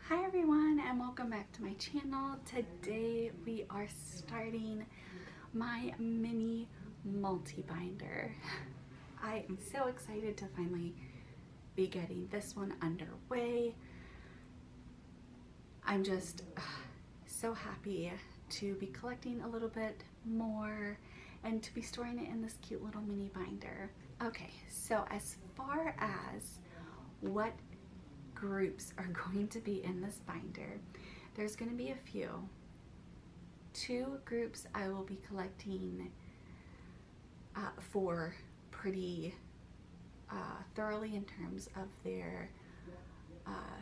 Hi everyone and welcome back to my channel. Today we are starting my mini multi-binder. I am so excited to finally be getting this one underway. I'm just so happy to be collecting a little bit more and to be storing it in this cute little mini binder. Okay, so as far as what groups are going to be in this binder, there's going to be a few. Two groups I will be collecting for pretty thoroughly in terms of their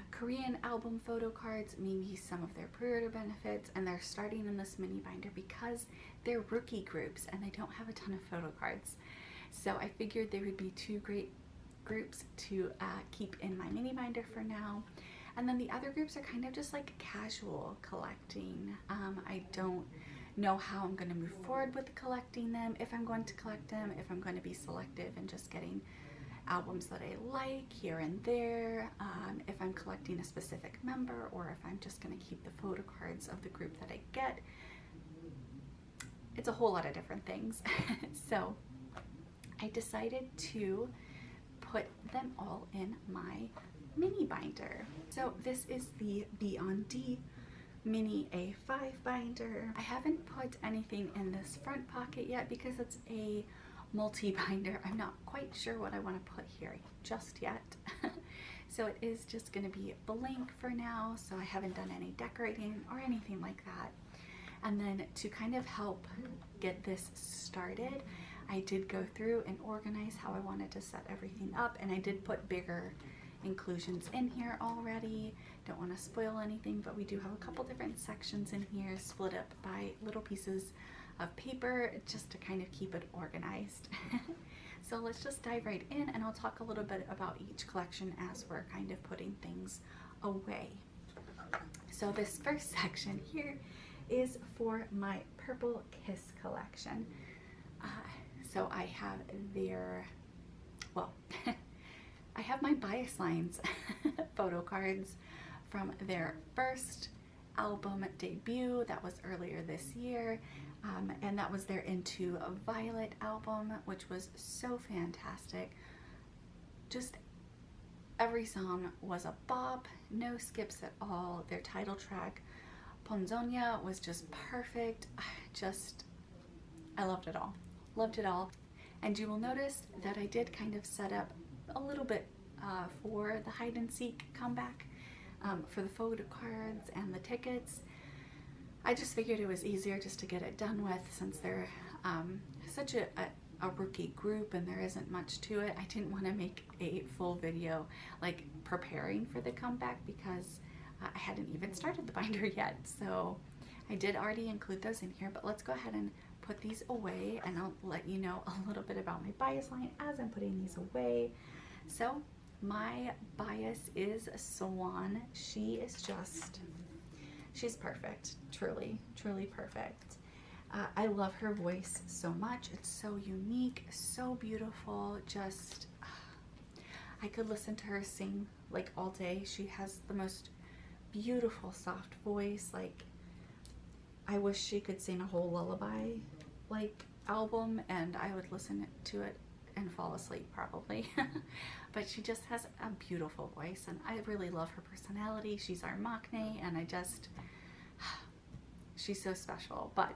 Korean album photo cards, maybe some of their pre-order benefits, and they're starting in this mini binder because they're rookie groups and they don't have a ton of photo cards. So I figured there would be two great groups to keep in my mini binder for now, and then the other groups are kind of just like casual collecting. I don't know how I'm going to move forward with collecting them, if I'm going to collect them, if I'm going to be selective and just getting albums that I like here and there, if I'm collecting a specific member, or if I'm just going to keep the photo cards of the group that I get. It's a whole lot of different things. So I decided to put them all in my mini binder. So this is the Beyond D mini A5 binder. I haven't put anything in this front pocket yet because it's a multi-binder. I'm not quite sure what I want to put here just yet. So it is just going to be blank for now, so I haven't done any decorating or anything like that. And then to kind of help get this started, I did go through and organize how I wanted to set everything up, and I did put bigger inclusions in here already. Don't want to spoil anything, but we do have a couple different sections in here split up by little pieces of paper just to kind of keep it organized. So let's just dive right in, and I'll talk a little bit about each collection as we're kind of putting things away. So this first section here is for my PURPLEKISS collection. So I have their, well, I have my Bias Lines photo cards from their first album debut that was earlier this year, and that was their Into Violet album, which was so fantastic. Just every song was a bop, no skips at all. Their title track, Ponzonia, was just perfect. I loved it all. Loved it all. And you will notice that I did kind of set up a little bit for the hide and seek comeback for the photo cards and the tickets. I just figured it was easier just to get it done with, since they're such a rookie group and there isn't much to it. I didn't want to make a full video like preparing for the comeback because I hadn't even started the binder yet. So I did already include those in here, but let's go ahead and put these away, and I'll let you know a little bit about my bias line as I'm putting these away. So my bias is Swan. She is just, she's perfect. Truly, truly perfect. I love her voice so much. It's so unique, so beautiful. Just, I could listen to her sing like all day. She has the most beautiful soft voice. Like, I wish she could sing a whole lullaby like album and I would listen to it and fall asleep probably. But she just has a beautiful voice and I really love her personality. She's our maknae and she's so special. But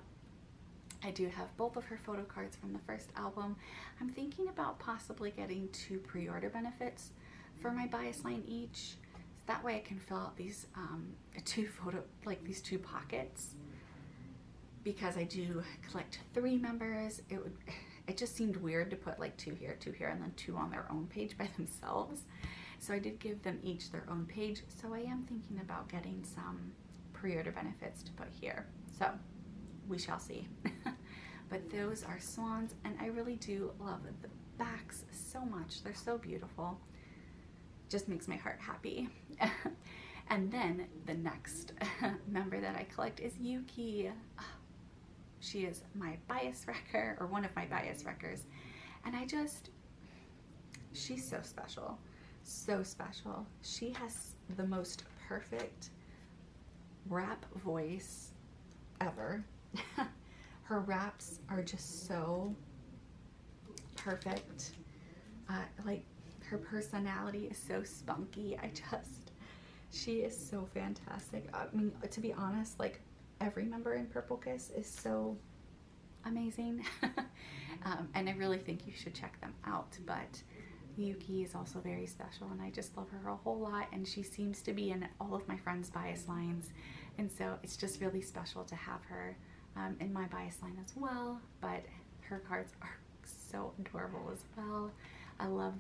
I do have both of her photo cards from the first album. I'm thinking about possibly getting 2 pre-order benefits for my bias line each. So that way I can fill out these these 2 pockets. Because I do collect 3 members, it just seemed weird to put like 2 here, 2 here, and then 2 on their own page by themselves. So I did give them each their own page. So I am thinking about getting some pre-order benefits to put here. So we shall see. But those are Swans, and I really do love the backs so much. They're so beautiful. Just makes my heart happy. And then the next member that I collect is Yuki. She is my bias wrecker, or one of my bias wreckers, and she's so special, so special. She has the most perfect rap voice ever. Her raps are just so perfect. Like, her personality is so spunky. She is so fantastic. I mean, to be honest, like, every member in PURPLEKISS is so amazing. And I really think you should check them out. But Yuki is also very special, and I just love her a whole lot, and she seems to be in all of my friends' bias lines, and so it's just really special to have her in my bias line as well. But her cards are so adorable as well. I love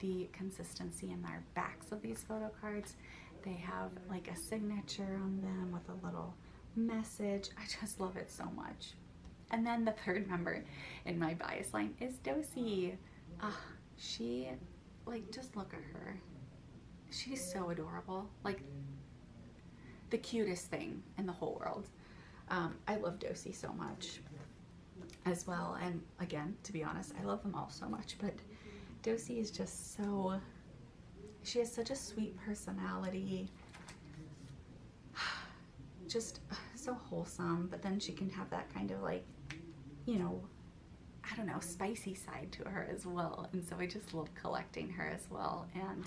the consistency in their backs of these photo cards. They have like a signature on them with a little message. I just love it so much. And then the third member in my bias line is Dosi. She, like, just look at her. She's so adorable. Like, the cutest thing in the whole world. I love Dosi so much as well. And again, to be honest, I love them all so much, but Dosi is just so, she has such a sweet personality. Just so wholesome, but then she can have that kind of, like, you know, I don't know, spicy side to her as well. And so I just love collecting her as well. And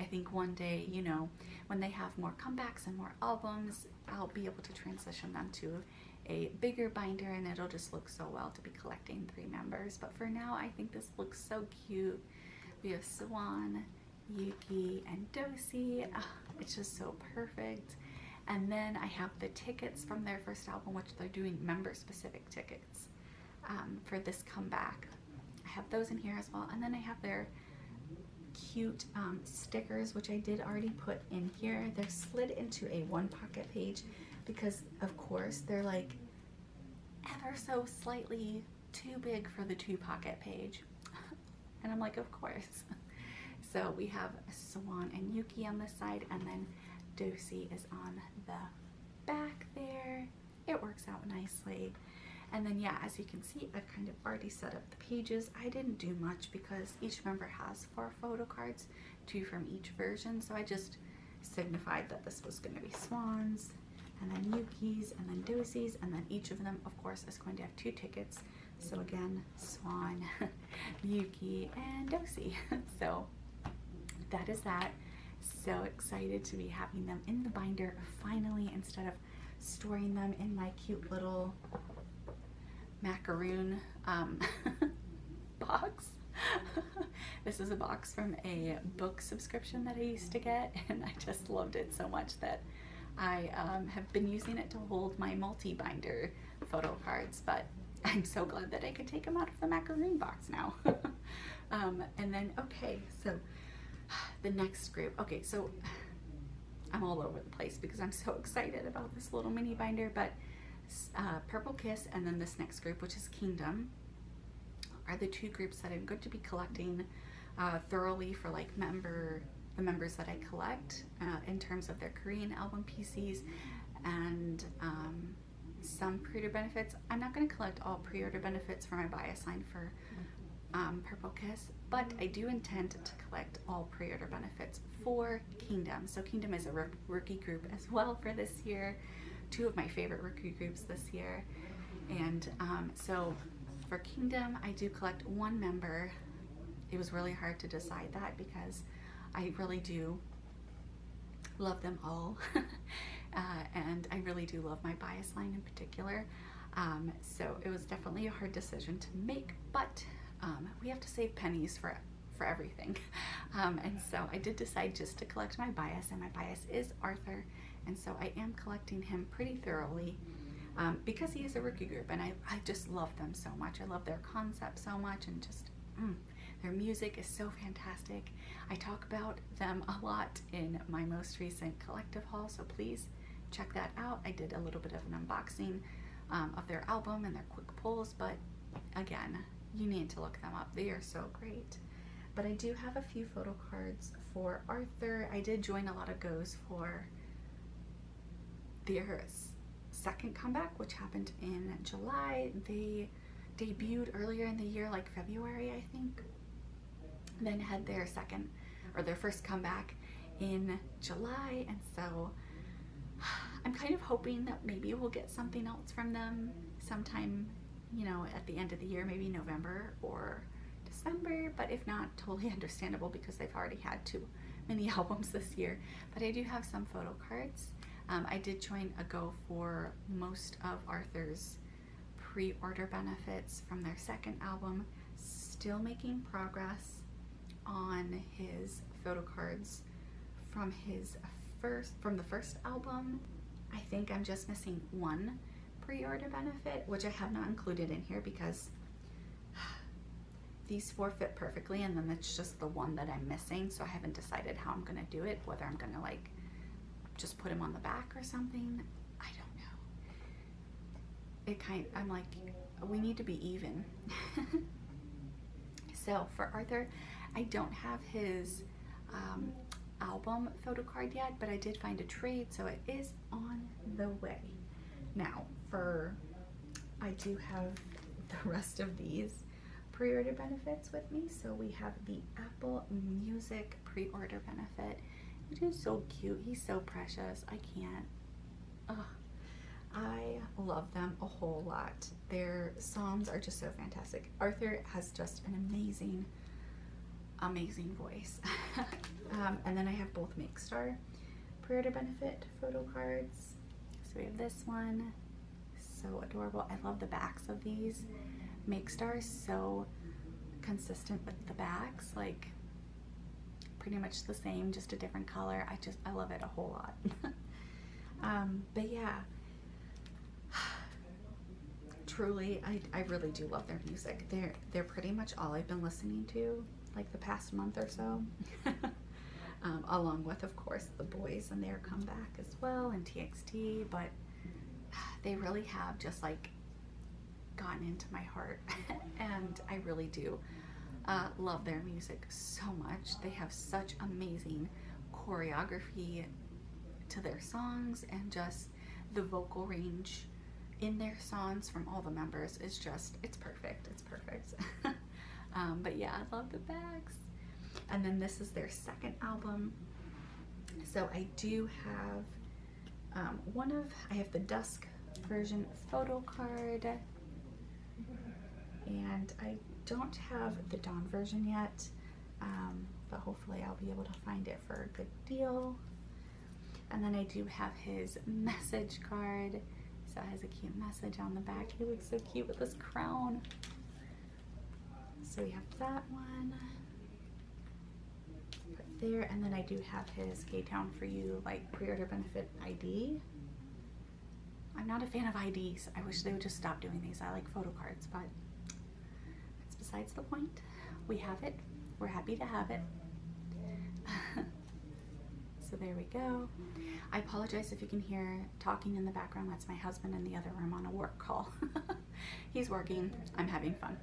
I think one day, you know, when they have more comebacks and more albums, I'll be able to transition them to a bigger binder, and it'll just look so well to be collecting 3 members. But for now, I think this looks so cute. We have Swan, Yuki, and Dosi. It's just so perfect. And then I have the tickets from their first album, which they're doing member-specific tickets for this comeback. I have those in here as well. And then I have their cute stickers, which I did already put in here. They're slid into a 1-pocket page because, of course, they're like ever so slightly too big for the 2-pocket page. And I'm like, of course. So we have Swan and Yuki on this side, and then Dosi is on the back there. It works out nicely. And then, yeah, as you can see, I've kind of already set up the pages. I didn't do much because each member has 4 photo cards, 2 from each version. So I just signified that this was going to be Swan's, and then Yuki's, and then Dosi's, and then each of them, of course, is going to have 2 tickets. So again, Swan, Yuki, and Dosi. So that is that. So excited to be having them in the binder finally, instead of storing them in my cute little macaroon box. This is a box from a book subscription that I used to get, and I just loved it so much that I have been using it to hold my multi-binder photo cards, but I'm so glad that I could take them out of the macaroon box now. And then, okay, so the next group. Okay, so I'm all over the place because I'm so excited about this little mini binder, but PURPLEKISS and then this next group, which is Kingdom, are the 2 groups that I'm going to be collecting thoroughly for, like, the members that I collect in terms of their Korean album PCs and some pre-order benefits. I'm not going to collect all pre-order benefits for my bias line for PURPLEKISS, but I do intend to collect all pre-order benefits for Kingdom. So Kingdom is a rookie group as well for this year. 2 of my favorite rookie groups this year. And so for Kingdom, I do collect 1 member. It was really hard to decide that because I really do love them all. And I really do love my bias line in particular. So it was definitely a hard decision to make, but we have to save pennies for everything. And so I did decide just to collect my bias, and my bias is Arthur, and so I am collecting him pretty thoroughly because he is a rookie group, and I just love them so much. I love their concept so much, and just their music is so fantastic. I talk about them a lot in my most recent collective haul, so please check that out. I did a little bit of an unboxing of their album and their quick pulls, but again, you need to look them up. They are so great. But I do have a few photo cards for Arthur. I did join a lot of goes for their second comeback, which happened in July. They debuted earlier in the year, like February, I think. Then had their first comeback in July, and so I'm kind of hoping that maybe we'll get something else from them sometime, you know, at the end of the year, maybe November or December, but if not, totally understandable because they've already had too many albums this year. But I do have some photo cards. I did join a go for most of Arthur's pre-order benefits from their second album. Still making progress on his photo cards from the first album. I think I'm just missing one pre-order benefit, which I have not included in here because these 4 fit perfectly, and then it's just the one that I'm missing, so I haven't decided how I'm gonna do it, whether I'm gonna like just put him on the back or something. I don't know. I'm like, we need to be even. So for Arthur, I don't have his album photo card yet, but I did find a trade, so it is on the way. Now I do have the rest of these pre-order benefits with me. So we have the Apple Music pre-order benefit, which is so cute. He's so precious. I can't. I love them a whole lot. Their songs are just so fantastic. Arthur has just an amazing voice. And then I have both MakeStar pre-order benefit photo cards. So we have this one, so adorable. I love the backs of these. MakeStar is so consistent with the backs, like pretty much the same, just a different color. I love it a whole lot. But yeah, truly, I really do love their music. They're pretty much all I've been listening to like the past month or so. Along with, of course, the boys and their comeback as well, and TXT, but they really have just like gotten into my heart. And I really do love their music so much. They have such amazing choreography to their songs, and just the vocal range in their songs from all the members is just, it's perfect. It's perfect. But yeah, I love the bags. And then this is their second album. So I do have I have the Dusk version photo card, and I don't have the Dawn version yet, but hopefully I'll be able to find it for a good deal. And then I do have his message card. So it has a cute message on the back. He looks so cute with this crown. So we have that one put there, and then I do have his K-Town For You like pre-order benefit ID. I'm not a fan of IDs. I wish they would just stop doing these. I like photo cards, but that's besides the point. We have it. We're happy to have it. So there we go. I apologize if you can hear talking in the background. That's my husband in the other room on a work call. He's working. I'm having fun.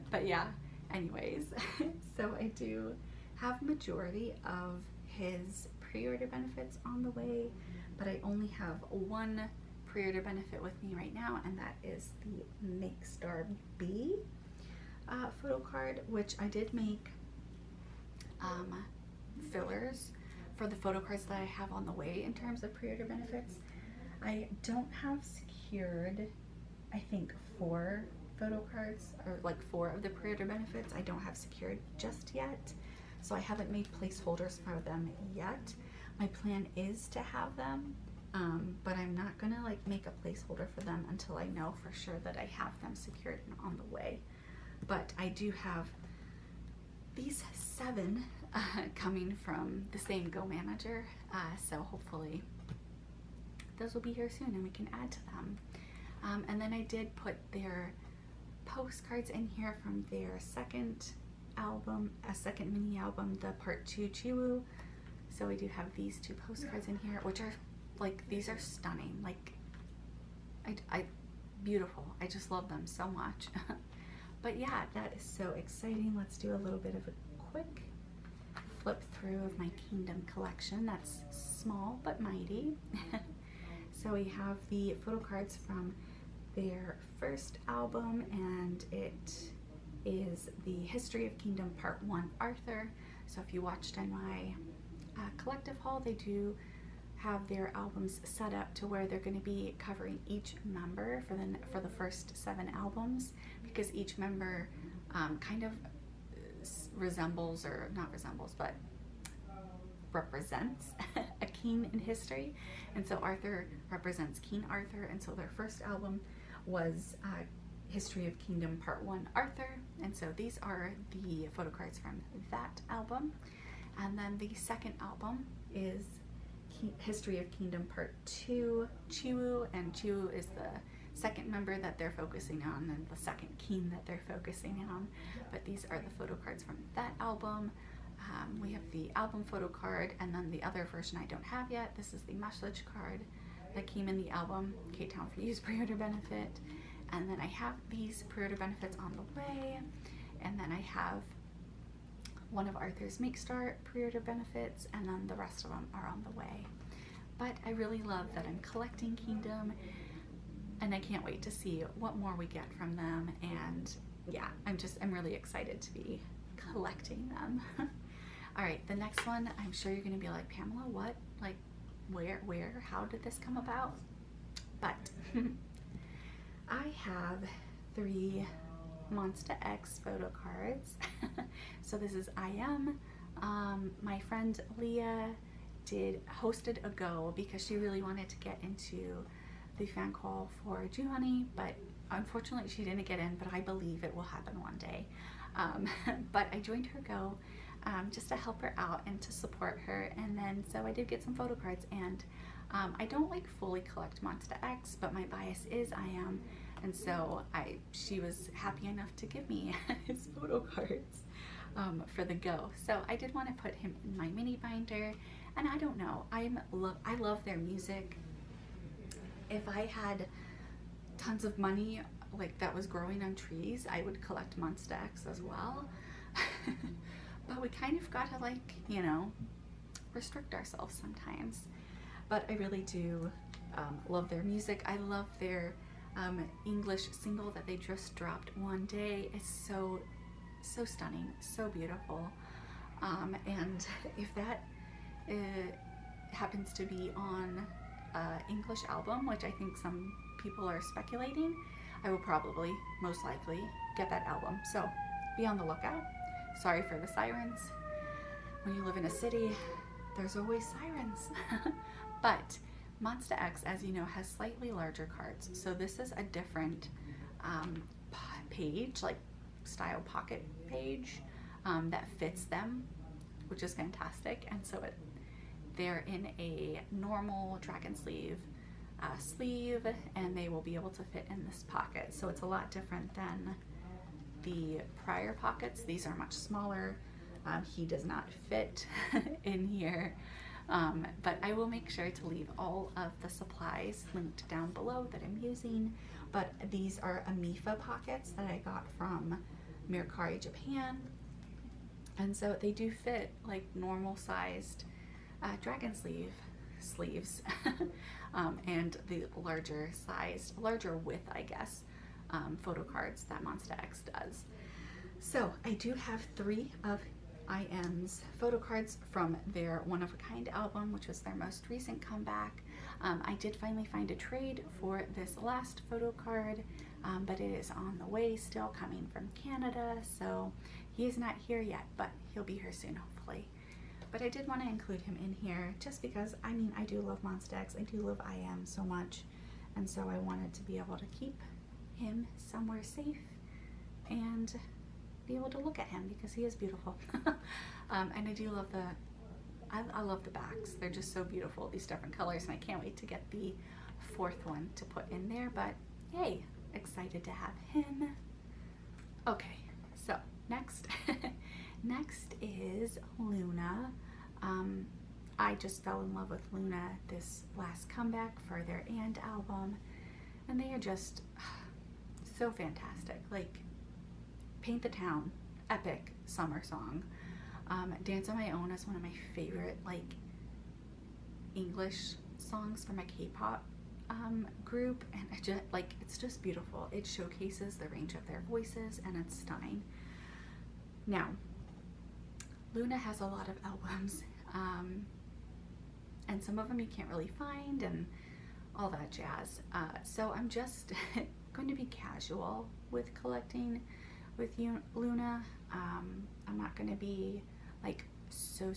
But yeah, anyways, so I do have majority of his pre-order benefits on the way, but I only have one pre-order benefit with me right now, and that is the MakeStar B photo card, which I did make fillers for the photo cards that I have on the way in terms of pre-order benefits. I don't have secured, I think, 4 photo cards, or like 4 of the pre-order benefits I don't have secured just yet, so I haven't made placeholders for them yet. My plan is to have them, but I'm not gonna like make a placeholder for them until I know for sure that I have them secured and on the way. But I do have these 7 coming from the same Go Manager, so hopefully those will be here soon and we can add to them. And then I did put their postcards in here from their second album, a second mini album, the Part 2 Chiwoo. So we do have these 2 postcards in here, which are like, these are stunning, like beautiful. I just love them so much. But yeah, that is so exciting. Let's do a little bit of a quick flip through of my Kingdom collection. That's small but mighty. So we have the photo cards from their first album, and it is the History of Kingdom Part 1 Arthur. So if you watched in my collective haul, they do have their albums set up to where they're going to be covering each member for the first 7 albums, because each member kind of resembles, or not resembles, but represents a king in history. And so Arthur represents King Arthur, and so their first album was History of Kingdom Part 1 Arthur, and so these are the photo cards from that album. And then the second album is History of Kingdom Part 2 Chiwu, and Chiwu is the second member that they're focusing on and the second king that they're focusing on. But these are the photo cards from that album. We have the album photo card, and then the other version I don't have yet. This is the message card that came in the album, K-Town for You's pre-order benefit. And then I have these pre-order benefits on the way, and then I have one of Arthur's Make Star pre-order benefits, and then the rest of them are on the way. But I really love that I'm collecting Kingdom, and I can't wait to see what more we get from them. And yeah, I'm really excited to be collecting them. All right, the next one, I'm sure you're gonna be like, Pamela, what? Like, where, how did this come about? But I have 3 Monsta X photo cards. So this is I Am. My friend Leah hosted a go because she really wanted to get into the fan call for Juhani, but unfortunately she didn't get in, but I believe it will happen one day. But I joined her go just to help her out and to support her, and then so I did get some photo cards. And I don't like fully collect Monsta X, but my bias is I Am, and so she was happy enough to give me his photo cards for the go. So I did want to put him in my mini binder, and I don't know, I love their music. If I had tons of money like that was growing on trees, I would collect Monsta X as well. But we kind of gotta, like, you know, restrict ourselves sometimes. But I really do love their music. I love their English single that they just dropped one day. It's so stunning, so beautiful. And if that happens to be on English album, which I think some people are speculating, I will probably, most likely, get that album. So be on the lookout. Sorry for the sirens. When you live in a city, there's always sirens. But Monsta X, as you know, has slightly larger cards. So this is a different page, like style pocket page that fits them, which is fantastic. And so they're in a normal dragon sleeve sleeve, and they will be able to fit in this pocket. So it's a lot different than the prior pockets. These are much smaller. He does not fit in here, but I will make sure to leave all of the supplies linked down below that I'm using. But these are amifa pockets that I got from Mercari, Japan, and so they do fit like normal sized dragon sleeves and the larger width, I guess, photo cards that Monsta X does. So I do have 3 of I Am's photo cards from their One of a Kind album, which was their most recent comeback. I did finally find a trade for this last photo card, but it is on the way, still coming from Canada, so he is not here yet, but he'll be here soon, hopefully. But I did want to include him in here just because, I mean, I do love Monsta X, I do love I Am so much, and so I wanted to be able to keep him somewhere safe and be able to look at him because he is beautiful. And I do love I love the backs. They're just so beautiful, these different colors, and I can't wait to get the 4th one to put in there, but yay, excited to have him. Okay, so next next is Loona. I just fell in love with Loona this last comeback for their And album, and they are just so fantastic. Like, Paint the Town, epic summer song. Dance on My Own is one of my favorite, like, English songs from a K-pop group, and it's just beautiful. It showcases the range of their voices, and it's stunning. Now, Loona has a lot of albums, and some of them you can't really find and all that jazz. So I'm just going to be casual with collecting with Loona. I'm not going to be like so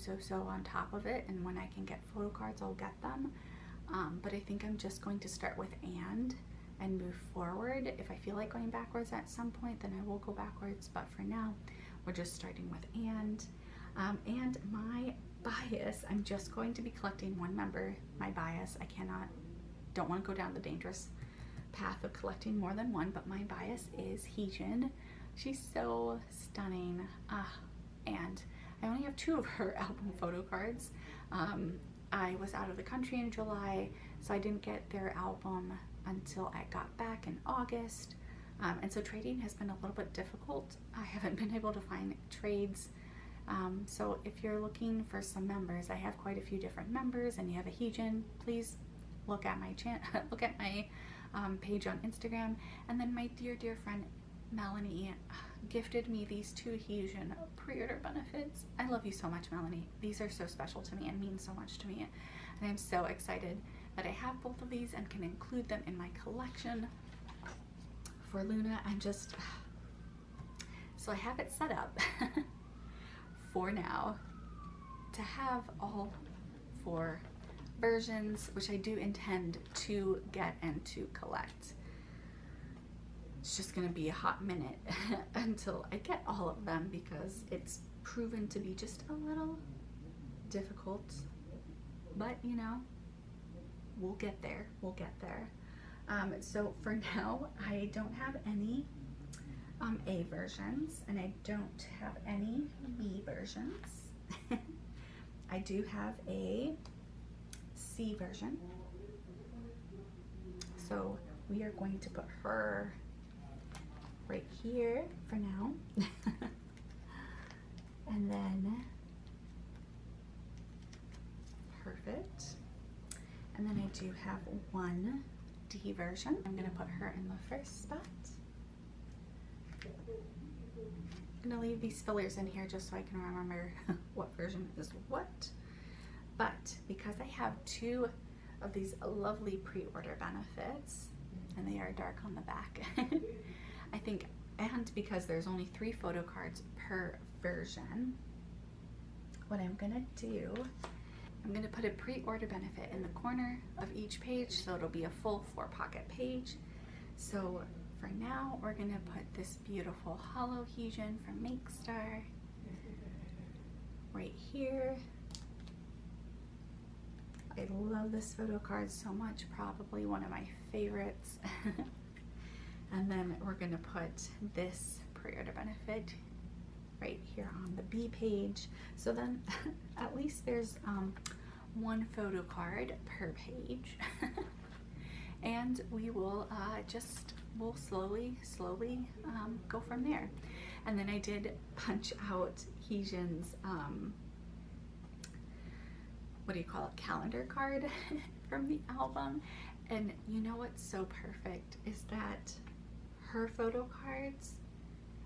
on top of it, and when I can get photo cards I'll get them. But I think I'm just going to start with and move forward. If I feel like going backwards at some point, then I will go backwards, but for now we're just starting with and my bias, I'm just going to be collecting one member. My bias, don't want to go down the dangerous path of collecting more than one, but my bias is Heejin. She's so stunning, and I only have 2 of her album photo cards. I was out of the country in July, so I didn't get their album until I got back in August, and so trading has been a little bit difficult. I haven't been able to find trades, so if you're looking for some members, I have quite a few different members, and you have a Heejin, please look at my page on Instagram. And then my dear friend Melanie gifted me these 2 Heejin pre-order benefits. I love you so much, Melanie. These are so special to me and mean so much to me, and I'm so excited that I have both of these and can include them in my collection for Loona. So I have it set up for now to have all 4 versions, which I do intend to get and to collect. It's just gonna be a hot minute until I get all of them, because it's proven to be just a little difficult, but you know, we'll get there. So for now, I don't have any A versions, and I don't have any B versions. I do have a C version, so we are going to put her right here for now. And then perfect. And then I do have one D version. I'm gonna put her in the first spot. I'm gonna leave these fillers in here just so I can remember what version is what. But because I have 2 of these lovely pre-order benefits, and they are dark on the back, I think, and because there's only 3 photo cards per version, what I'm gonna do, I'm gonna put a pre-order benefit in the corner of each page, so it'll be a full 4-pocket page. So for now, we're gonna put this beautiful hollow Heejin from MakeStar right here. I love this photo card so much, probably one of my favorites. And then we're gonna put this pre-order benefit right here on the B page. So then at least there's 1 photo card per page. And we will we'll slowly go from there. And then I did punch out Heejin's what do you call it, calendar card from the album. And you know what's so perfect is that her photo cards,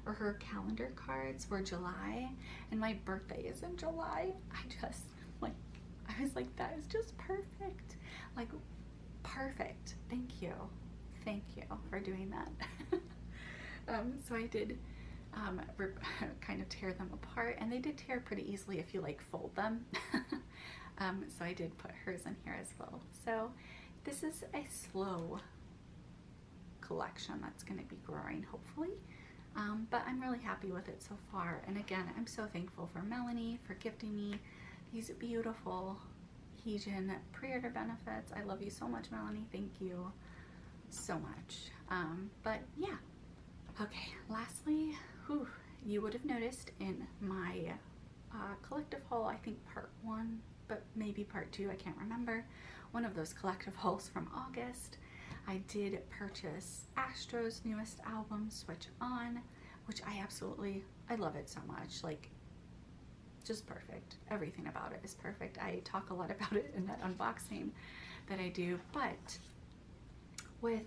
or her calendar cards, were July, and my birthday is in July. I was like, that is just perfect. Like, perfect. Thank you for doing that. So I did kind of tear them apart, and they did tear pretty easily if you like fold them. So I did put hers in here as well. So this is a slow collection that's going to be growing, hopefully. But I'm really happy with it so far. And again, I'm so thankful for Melanie for gifting me these beautiful Heejin pre-order benefits. I love you so much, Melanie. Thank you so much. But yeah. Okay, lastly, you would have noticed in my collective haul, I think part 1, but maybe part 2, I can't remember, one of those collective hauls from August, I did purchase Astro's newest album, Switch On, which I love it so much. Like, just perfect. Everything about it is perfect. I talk a lot about it in that unboxing that I do, but with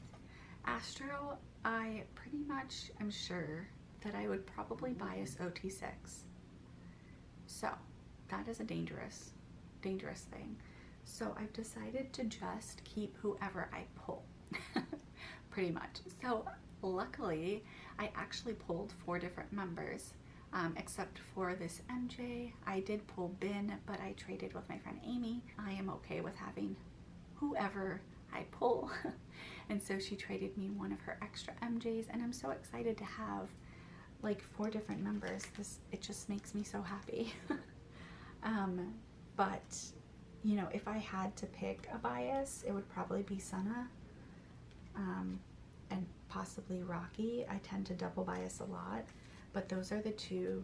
Astro, I pretty much am sure that I would probably bias OT6. So that is a dangerous thing. So I've decided to just keep whoever I pull, pretty much. So luckily, I actually pulled 4 different members, except for this MJ. I did pull Bin, but I traded with my friend Amy. I am okay with having whoever I pull. And so she traded me one of her extra MJs, and I'm so excited to have like 4 different members. It just makes me so happy. But you know, if I had to pick a bias, it would probably be Sana, and possibly Rocky. I tend to double bias a lot, but those are the 2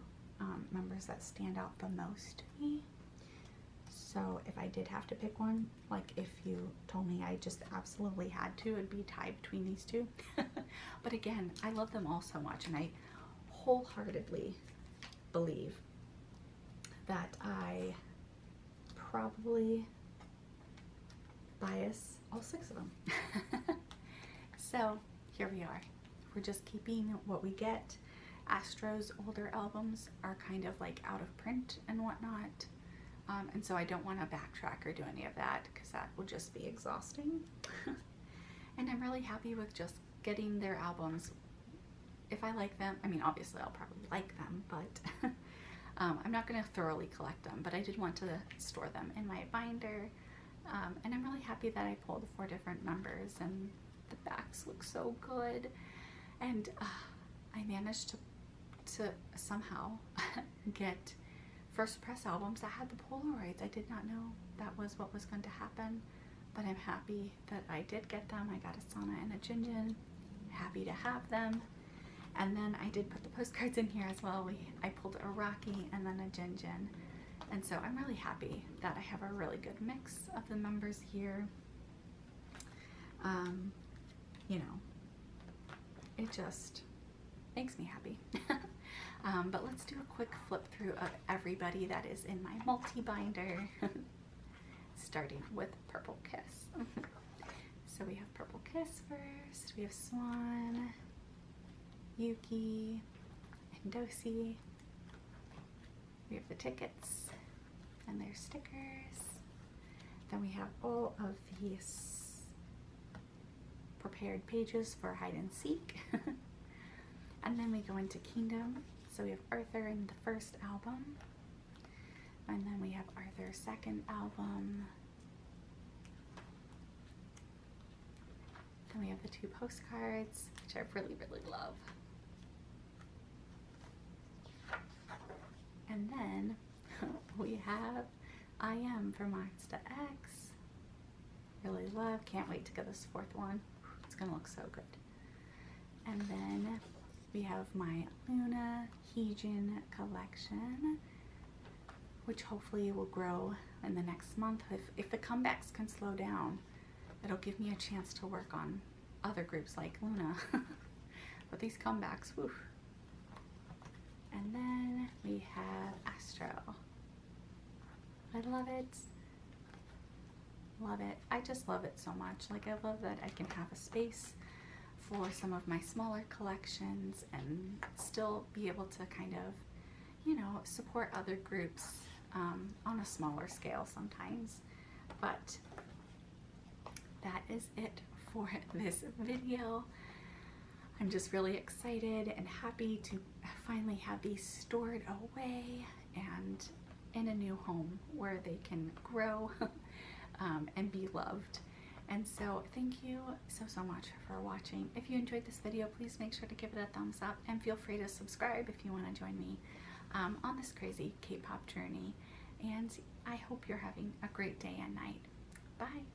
members that stand out the most to me. So if I did have to pick one, like if you told me I just absolutely had to, it'd be tied between these 2. But again, I love them all so much, and I wholeheartedly believe that I probably bias all 6 of them. So here we are. We're just keeping what we get. Astro's older albums are kind of like out of print and whatnot. And so I don't want to backtrack or do any of that, because that would just be exhausting. And I'm really happy with just getting their albums. If I like them, I mean, obviously I'll probably like them, but I'm not going to thoroughly collect them, but I did want to store them in my binder. And I'm really happy that I pulled 4 different members, and the backs look so good. And I managed to somehow get first press albums that had the Polaroids. I did not know that was what was going to happen, but I'm happy that I did get them. I got a Sana and a Jinjin. Happy to have them. And then I did put the postcards in here as well. I pulled a Rocky and then a Jinjin. And so I'm really happy that I have a really good mix of the members here. You know, it just makes me happy. But let's do a quick flip through of everybody that is in my multi-binder, starting with PURPLEKISS. So we have PURPLEKISS first, we have Swan, Yuki, and Dosi. We have the tickets and their stickers. Then we have all of these prepared pages for hide and seek. And then we go into Kingdom. So we have Arthur in the first album, and then we have Arthur's second album. Then we have the 2 postcards, which I really, really love. And then we have I Am for Monsta X. Really love, can't wait to get this 4th one. It's gonna look so good. And then we have my Loona collection, which hopefully will grow in the next month. If the comebacks can slow down, it'll give me a chance to work on other groups like Loona. But these comebacks, whew. And then we have Astro. I love it. Love it. I just love it so much. Like, I love that I can have a space for some of my smaller collections and still be able to kind of, you know, support other groups on a smaller scale sometimes. But that is it for this video. I'm just really excited and happy to finally have these stored away and in a new home where they can grow and be loved. And so thank you so much for watching. If you enjoyed this video, please make sure to give it a thumbs up, and feel free to subscribe if you want to join me on this crazy K-pop journey. And I hope you're having a great day and night. Bye.